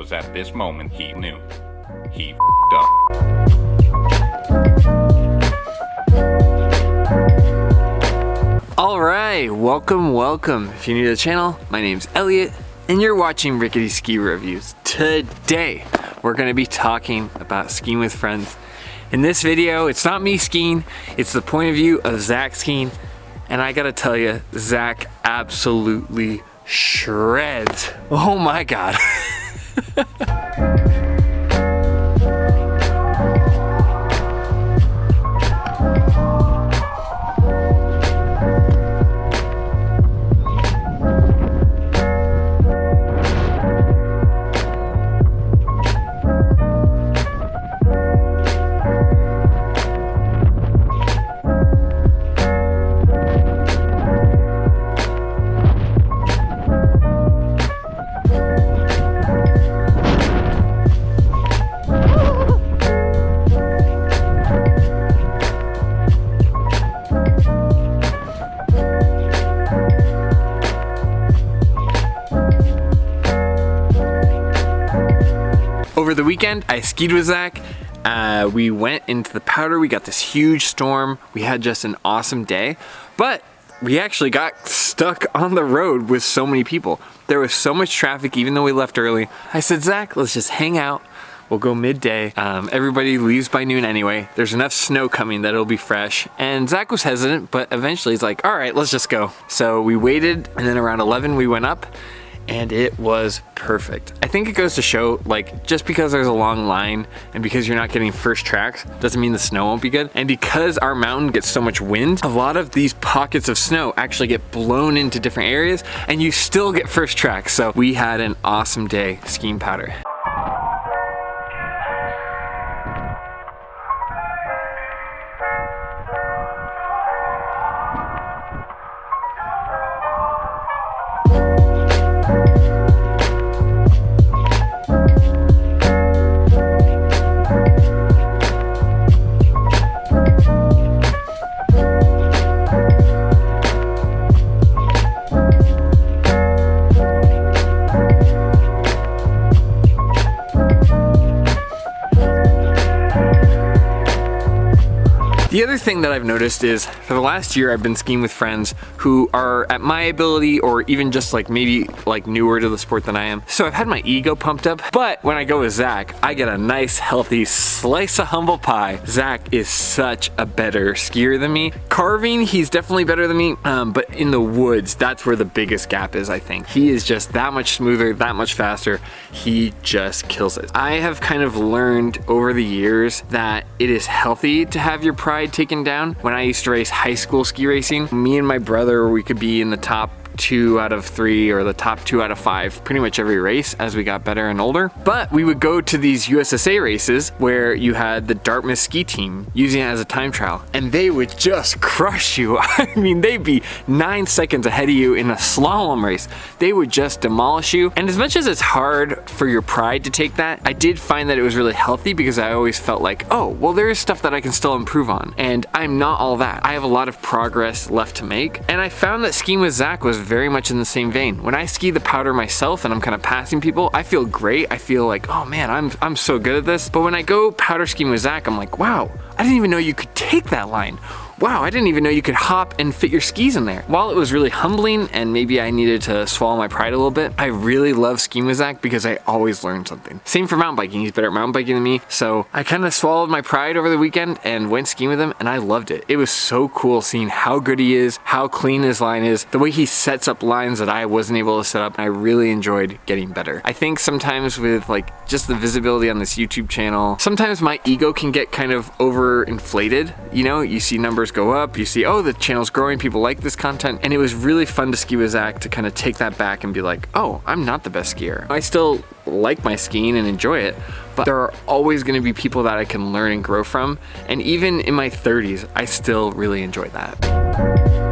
was at this moment he knew. He f***ed up. Alright, welcome. If you're new to the channel, my name's Elliot, and you're watching Rickety Ski Reviews. Today, we're going to be talking about skiing with friends. In this video, it's not me skiing, it's the point of view of Zach skiing, and I gotta tell you, Zach absolutely shreds. Oh my god. Over the weekend, I skied with Zach. We went into the powder. We got this huge storm. We had just an awesome day, but we actually got stuck on the road with so many people. There was so much traffic, even though we left early. I said, Zach, let's just hang out. We'll go midday. Everybody leaves by noon anyway. There's enough snow coming that it'll be fresh. And Zach was hesitant, but eventually he's like, all right, let's just go. So we waited, and then around 11 we went up, and it was perfect. I think it goes to show, like, just because there's a long line and because you're not getting first tracks doesn't mean the snow won't be good. And because our mountain gets so much wind, a lot of these pockets of snow actually get blown into different areas and you still get first tracks. So we had an awesome day skiing powder. The other thing that I've noticed is for the last year I've been skiing with friends who are at my ability or even just like maybe like newer to the sport than I am. So I've had my ego pumped up, but when I go with Zach, I get a nice healthy slice of humble pie. Zach is such a better skier than me. Carving, he's definitely better than me, but in the woods, that's where the biggest gap is, I think. He is just that much smoother, that much faster. He just kills it. I have kind of learned over the years that it is healthy to have your pride taken down. When I used to race high school ski racing, me and my brother, we could be in the top 2 out of 3 or the top 2 out of 5 pretty much every race as we got better and older. But we would go to these USSA races where you had the Dartmouth ski team using it as a time trial, and they would just crush you. I mean, they'd be 9 seconds ahead of you in a slalom race. They would just demolish you. And as much as it's hard for your pride to take that, I did find that it was really healthy because I always felt like, oh, well, there is stuff that I can still improve on. And I'm not all that. I have a lot of progress left to make. And I found that skiing with Zach was very much in the same vein. When I ski the powder myself and I'm kind of passing people, I feel great. I feel like, oh man, I'm so good at this. But when I go powder skiing with Zach, I'm like, wow, I didn't even know you could take that line. Wow, I didn't even know you could hop and fit your skis in there. While it was really humbling and maybe I needed to swallow my pride a little bit, I really love skiing with Zach because I always learn something. Same for mountain biking. He's better at mountain biking than me. So I kind of swallowed my pride over the weekend and went skiing with him, and I loved it. It was so cool seeing how good he is, how clean his line is, the way he sets up lines that I wasn't able to set up. I really enjoyed getting better. I think sometimes with like just the visibility on this YouTube channel, sometimes my ego can get kind of overinflated. You know, you see numbers go up, you see, oh, the channel's growing, people like this content, and it was really fun to ski with Zach to kind of take that back and be like, oh, I'm not the best skier. I still like my skiing and enjoy it, but there are always going to be people that I can learn and grow from, and even in my 30s, I still really enjoy that.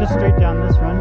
Just straight down this run.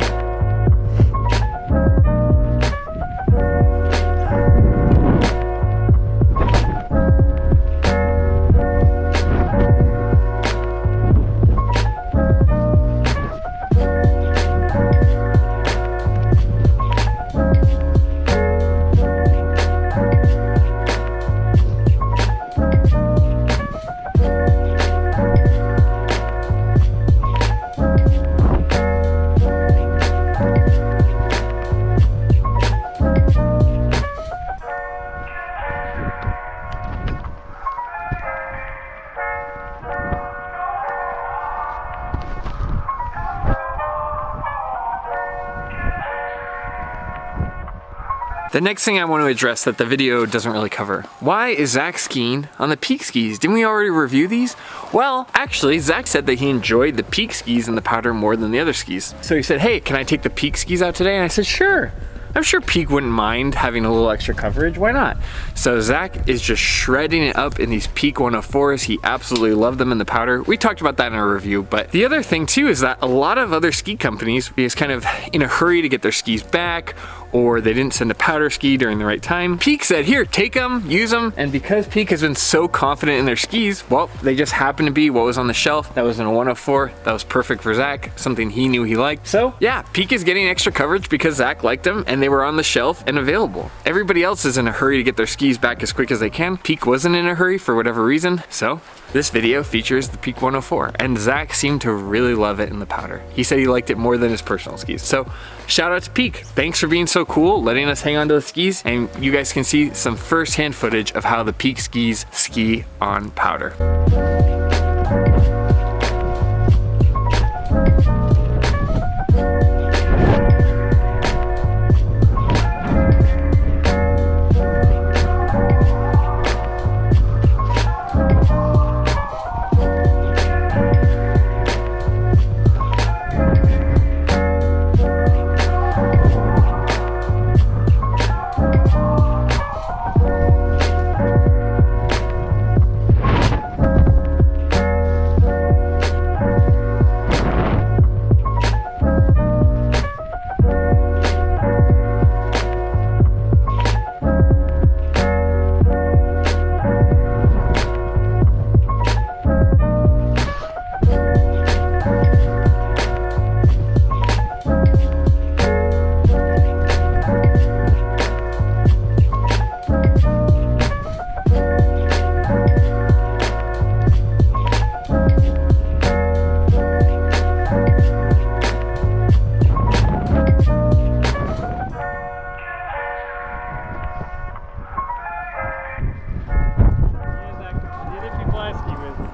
The next thing I want to address that the video doesn't really cover. Why is Zach skiing on the Peak skis? Didn't we already review these? Well, actually, Zach said that he enjoyed the Peak skis and the powder more than the other skis. So he said, hey, can I take the Peak skis out today? And I said, sure. I'm sure Peak wouldn't mind having a little extra coverage. Why not? So Zach is just shredding it up in these Peak 104s. He absolutely loved them in the powder. We talked about that in our review. But the other thing too is that a lot of other ski companies is kind of in a hurry to get their skis back, or they didn't send a powder ski during the right time. Peak said, here, take them, use them. And because Peak has been so confident in their skis, well, they just happened to be what was on the shelf. That was in a 104. That was perfect for Zach, something he knew he liked. So yeah, Peak is getting extra coverage because Zach liked them and they were on the shelf and available. Everybody else is in a hurry to get their skis back as quick as they can. Peak wasn't in a hurry for whatever reason. So this video features the Peak 104 and Zach seemed to really love it in the powder. He said he liked it more than his personal skis. So shout out to Peak. Thanks for being so cool, letting us hang on to the skis, and you guys can see some first-hand footage of how the Peak skis ski on powder.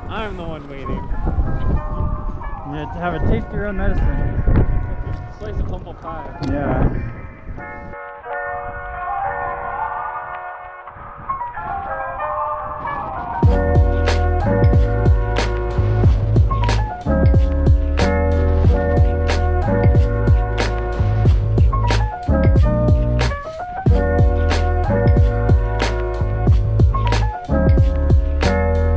I'm the one waiting. You have to have a taste of your own medicine. Slice of humble pie. Yeah.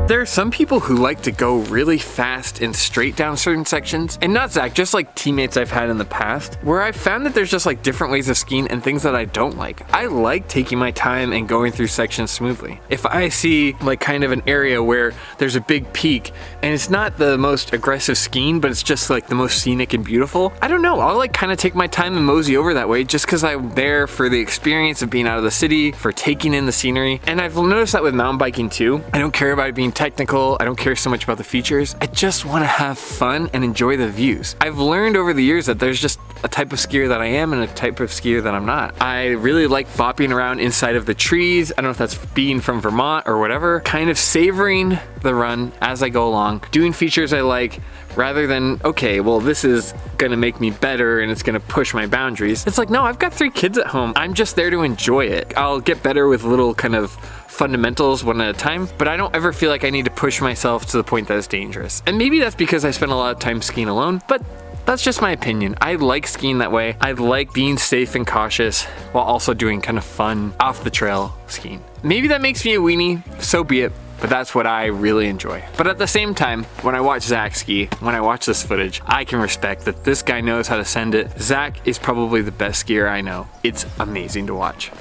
There are some people who like to go really fast and straight down certain sections, and not Zach, just like teammates I've had in the past, where I've found that there's just like different ways of skiing and things that I don't like. I like taking my time and going through sections smoothly. If I see like kind of an area where there's a big peak and it's not the most aggressive skiing, but it's just like the most scenic and beautiful, I don't know, I'll like kind of take my time and mosey over that way just because I'm there for the experience of being out of the city, for taking in the scenery. And I've noticed that with mountain biking too. I don't care about it being technical, I don't care so much about the features. I just want to have fun and enjoy the views. I've learned over the years that there's just a type of skier that I am and a type of skier that I'm not. I really like bopping around inside of the trees. I don't know if that's being from Vermont or whatever, kind of savoring the run as I go along, doing features I like rather than, okay, well, this is gonna make me better and it's gonna push my boundaries. It's like, no, I've got 3 kids at home. I'm just there to enjoy it. I'll get better with little kind of fundamentals one at a time, but I don't ever feel like I need to push myself to the point that it's dangerous. And maybe that's because I spend a lot of time skiing alone, but that's just my opinion. I like skiing that way. I like being safe and cautious while also doing kind of fun off the trail skiing. Maybe that makes me a weenie, so be it. but that's what I really enjoy. But at the same time, when I watch Zach ski, when I watch this footage, I can respect that this guy knows how to send it. Zach is probably the best skier I know. It's amazing to watch.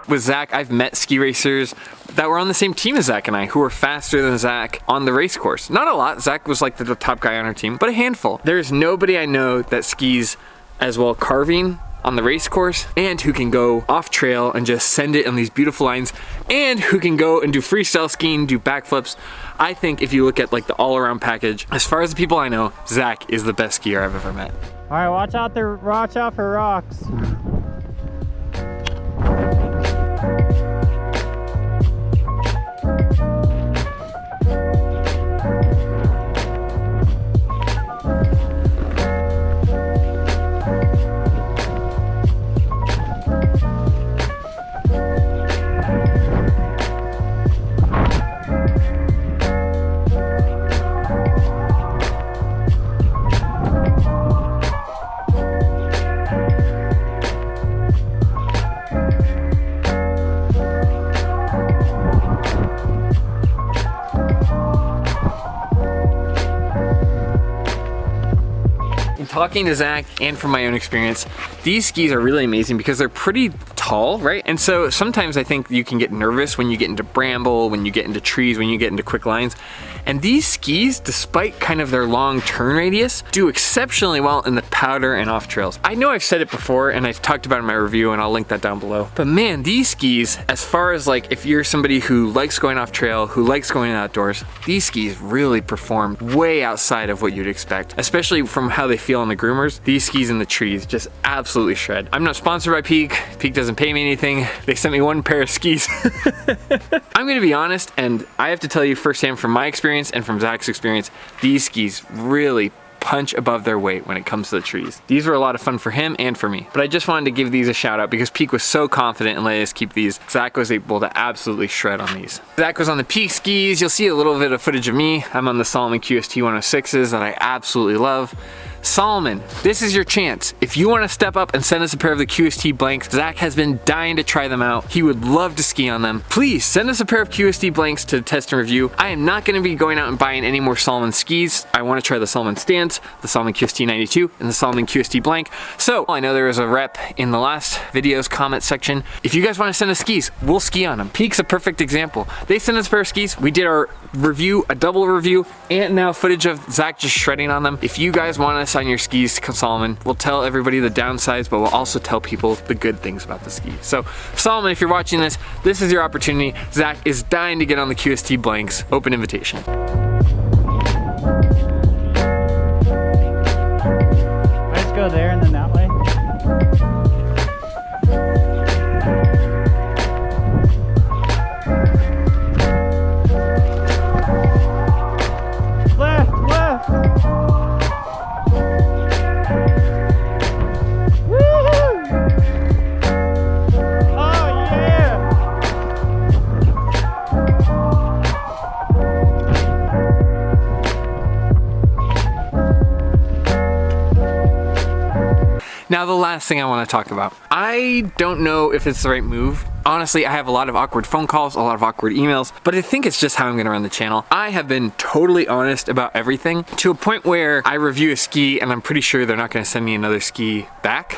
With Zach, I've met ski racers that were on the same team as Zach and I, who were faster than Zach on the race course. Not a lot. Zach was like the top guy on our team, but a handful. There's nobody I know that skis as well carving on the race course, and who can go off trail and just send it on these beautiful lines, and who can go and do freestyle skiing, do backflips. I think if you look at like the all-around package, as far as the people I know, Zach is the best skier I've ever met. All right, watch out for rocks. Talking to Zach and from my own experience, these skis are really amazing because they're pretty tall, right? And so sometimes I think you can get nervous when you get into bramble, when you get into trees, when you get into quick lines. And these skis, despite kind of their long turn radius, do exceptionally well in the powder and off trails. I know I've said it before and I've talked about it in my review, and I'll link that down below. But man, these skis, as far as like if you're somebody who likes going off trail, who likes going outdoors, these skis really perform way outside of what you'd expect, especially from how they feel on the groomers. These skis in the trees just absolutely shred. I'm not sponsored by Peak. Peak doesn't pay me anything. They sent me one pair of skis. I'm gonna be honest, and I have to tell you firsthand from my experience and from Zach's experience, these skis really punch above their weight when it comes to the trees. These were a lot of fun for him and for me, but I just wanted to give these a shout out because Peak was so confident in letting us keep these. Zach was able to absolutely shred on these. Zach was on the Peak skis. You'll see a little bit of footage of me. I'm on the Salomon QST 106s that I absolutely love. Salomon, this is your chance. If you want to step up and send us a pair of the QST blanks, Zach has been dying to try them out. He would love to ski on them. Please send us a pair of QST blanks to test and review. I am not going to be going out and buying any more Salomon skis. I want to try the Salomon Stance, the Salomon QST 92, and the Salomon QST blank. So I know there was a rep in the last video's comment section. If you guys want to send us skis, we'll ski on them. Peak's a perfect example. They sent us a pair of skis. We did our review, a double review, and now footage of Zach just shredding on them. If you guys want us on your skis, Salomon, we'll tell everybody the downsides, but we'll also tell people the good things about the ski. So Salomon, if you're watching this, this is your opportunity. Zach is dying to get on the QST blanks. Open invitation. I just go there and then that way. Now the last thing I want to talk about. I don't know if it's the right move. Honestly, I have a lot of awkward phone calls, a lot of awkward emails, but I think it's just how I'm gonna run the channel. I have been totally honest about everything to a point where I review a ski and I'm pretty sure they're not gonna send me another ski back.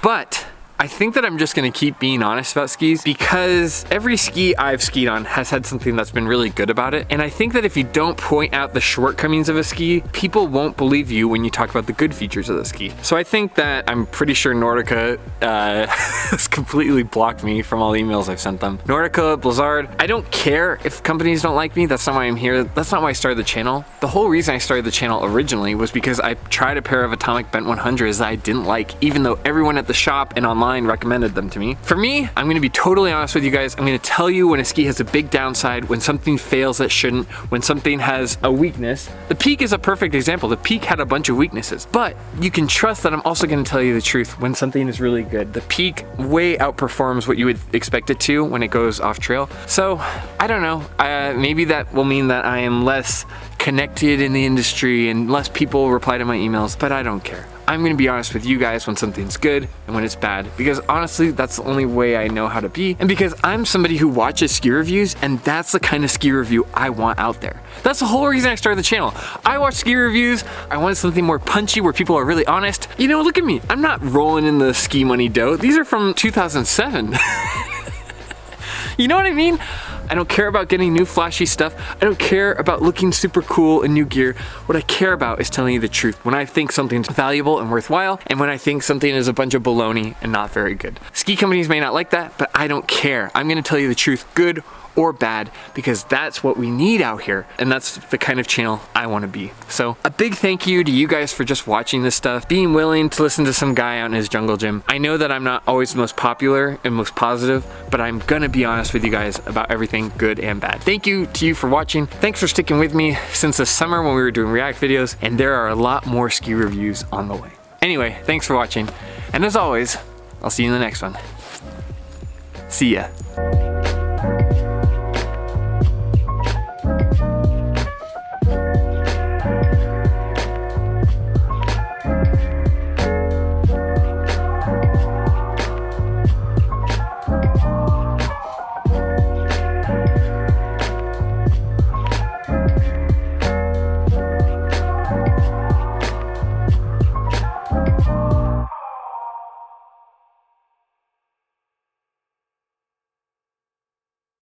But I think that I'm just gonna keep being honest about skis because every ski I've skied on has had something that's been really good about it. And I think that if you don't point out the shortcomings of a ski, people won't believe you when you talk about the good features of the ski. So I think that I'm pretty sure Nordica has completely blocked me from all the emails I've sent them. Nordica, Blizzard, I don't care if companies don't like me. That's not why I'm here. That's not why I started the channel. The whole reason I started the channel originally was because I tried a pair of Atomic Bent 100s that I didn't like, even though everyone at the shop and online recommended them to me. For me, I'm gonna be totally honest with you guys. I'm gonna tell you when a ski has a big downside, when something fails that shouldn't, when something has a weakness. The Peak is a perfect example. The Peak had a bunch of weaknesses, but you can trust that I'm also gonna tell you the truth when something is really good. The Peak way outperforms what you would expect it to when it goes off trail. So I don't know, maybe that will mean that I am less connected in the industry and less people reply to my emails, but I don't care. I'm gonna be honest with you guys when something's good and when it's bad, because honestly, that's the only way I know how to be, and because I'm somebody who watches ski reviews, and that's the kind of ski review I want out there. That's the whole reason I started the channel. I watch ski reviews, I wanted something more punchy where people are really honest. You know, look at me, I'm not rolling in the ski money dough. These are from 2007. You know what I mean? I don't care about getting new flashy stuff. I don't care about looking super cool in new gear. What I care about is telling you the truth when I think something's valuable and worthwhile, and when I think something is a bunch of baloney and not very good. Ski companies may not like that, but I don't care. I'm gonna tell you the truth, good or bad, because that's what we need out here, and that's the kind of channel I want to be. So a big thank you to you guys for just watching this stuff, being willing to listen to some guy out in his jungle gym. I know that I'm not always the most popular and most positive, but I'm gonna be honest with you guys about everything good and bad. Thank you to you for watching. Thanks for sticking with me since the summer when we were doing react videos, and there are a lot more ski reviews on the way. Anyway, thanks for watching, and as always, I'll see you in the next one. See ya.